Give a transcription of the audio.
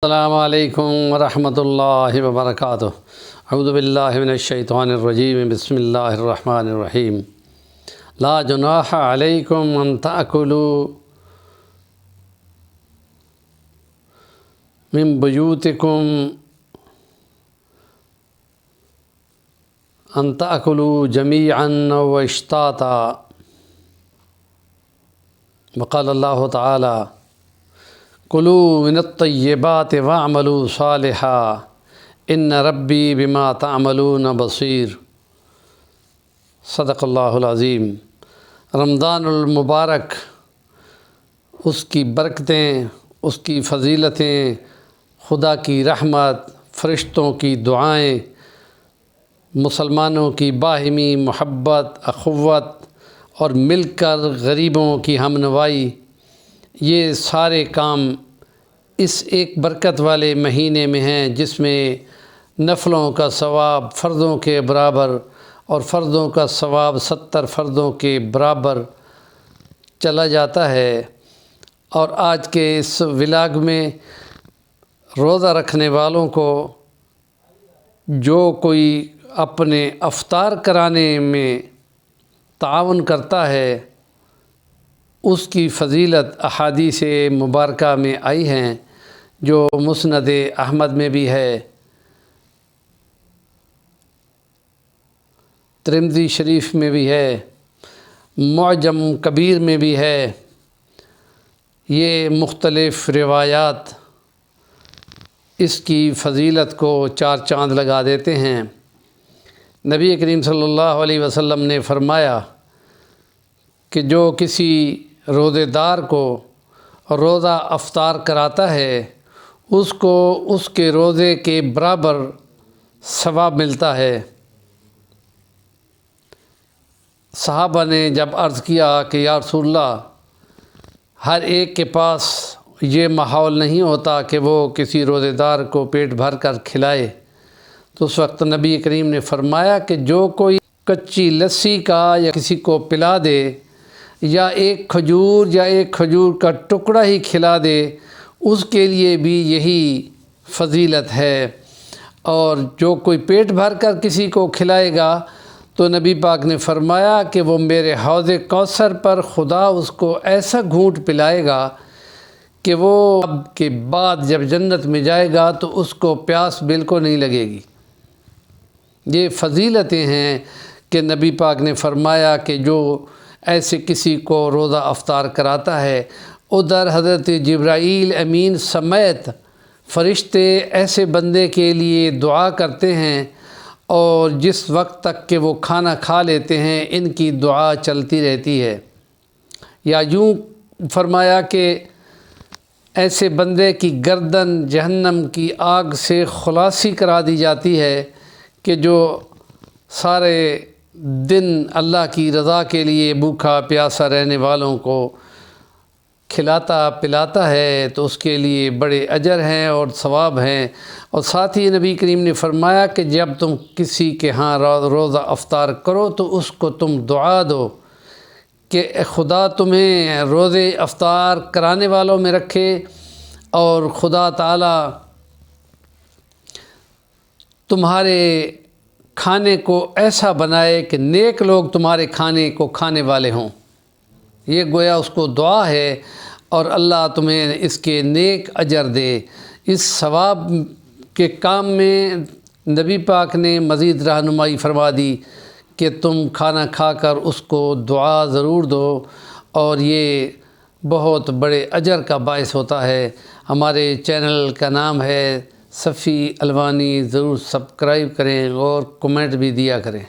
السلام علیکم ورحمۃ اللہ وبرکاتہ۔ اعوذ باللہ من الشیطان الرجیم، بسم اللہ الرحمن الرحیم۔ لا جناح علیکم ان تأکلوا من بیوتکم ان تأکلوا جمیعا و اشتاتا، وقال اللہ تعالی کلوا من الطیبات واعملوا صالحا ان ربی بما تعملون بصیر۔ صدق اللہ العظیم۔ رمضان المبارک، اس کی برکتیں، اس کی فضیلتیں، خدا کی رحمت، فرشتوں کی دعائیں، مسلمانوں کی باہمی محبت، اخوت اور مل کر غریبوں کی ہمنوائی، یہ سارے کام اس ایک برکت والے مہینے میں ہیں جس میں نفلوں کا ثواب فرضوں کے برابر اور فرضوں کا ثواب 70 فرضوں کے برابر چلا جاتا ہے۔ اور آج کے اس ولاگ میں روزہ رکھنے والوں کو جو کوئی اپنے افطار کرانے میں تعاون کرتا ہے، اس کی فضیلت احادیث مبارکہ میں آئی ہیں، جو مسند احمد میں بھی ہے، ترمذی شریف میں بھی ہے، معجم کبیر میں بھی ہے۔ یہ مختلف روایات اس کی فضیلت کو چار چاند لگا دیتے ہیں۔ نبی کریم صلی اللہ علیہ وسلم نے فرمایا کہ جو کسی روزے دار کو روزہ افطار کراتا ہے، اس کو اس کے روزے کے برابر ثواب ملتا ہے۔ صحابہ نے جب عرض کیا کہ یا رسول اللہ، ہر ایک کے پاس یہ ماحول نہیں ہوتا کہ وہ کسی روزے دار کو پیٹ بھر کر کھلائے، تو اس وقت نبی کریم نے فرمایا کہ جو کوئی کچی لسی کا یا کسی کو پلا دے، یا ایک کھجور کا ٹکڑا ہی کھلا دے، اس کے لیے بھی یہی فضیلت ہے۔ اور جو کوئی پیٹ بھر کر کسی کو کھلائے گا تو نبی پاک نے فرمایا کہ وہ میرے حوض کوثر پر خدا اس کو ایسا گھونٹ پلائے گا کہ وہ اب کے بعد جب جنت میں جائے گا تو اس کو پیاس بالکل نہیں لگے گی۔ یہ فضیلتیں ہیں کہ نبی پاک نے فرمایا کہ جو ایسے کسی کو روزہ افطار کراتا ہے، ادھر حضرت جبرائیل امین سمیت فرشتے ایسے بندے کے لیے دعا کرتے ہیں، اور جس وقت تک کہ وہ کھانا کھا لیتے ہیں ان کی دعا چلتی رہتی ہے۔ یا یوں فرمایا کہ ایسے بندے کی گردن جہنم کی آگ سے خلاصی کرا دی جاتی ہے کہ جو سارے دن اللہ کی رضا کے لیے بھوکا پیاسا رہنے والوں کو کھلاتا پلاتا ہے، تو اس کے لیے بڑے اجر ہیں اور ثواب ہیں۔ اور ساتھ ہی نبی کریم نے فرمایا کہ جب تم کسی کے ہاں روزہ افطار کرو تو اس کو تم دعا دو کہ خدا تمہیں روزے افطار کرانے والوں میں رکھے، اور خدا تعالی تمہارے کھانے کو ایسا بنائے کہ نیک لوگ تمہارے کھانے کو کھانے والے ہوں۔ یہ گویا اس کو دعا ہے، اور اللہ تمہیں اس کے نیک اجر دے۔ اس ثواب کے کام میں نبی پاک نے مزید رہنمائی فرما دی کہ تم کھانا کھا کر اس کو دعا ضرور دو، اور یہ بہت بڑے اجر کا باعث ہوتا ہے۔ ہمارے چینل کا نام ہے صفی الوانی، ضرور سبسکرائب کریں اور کمنٹ بھی دیا کریں۔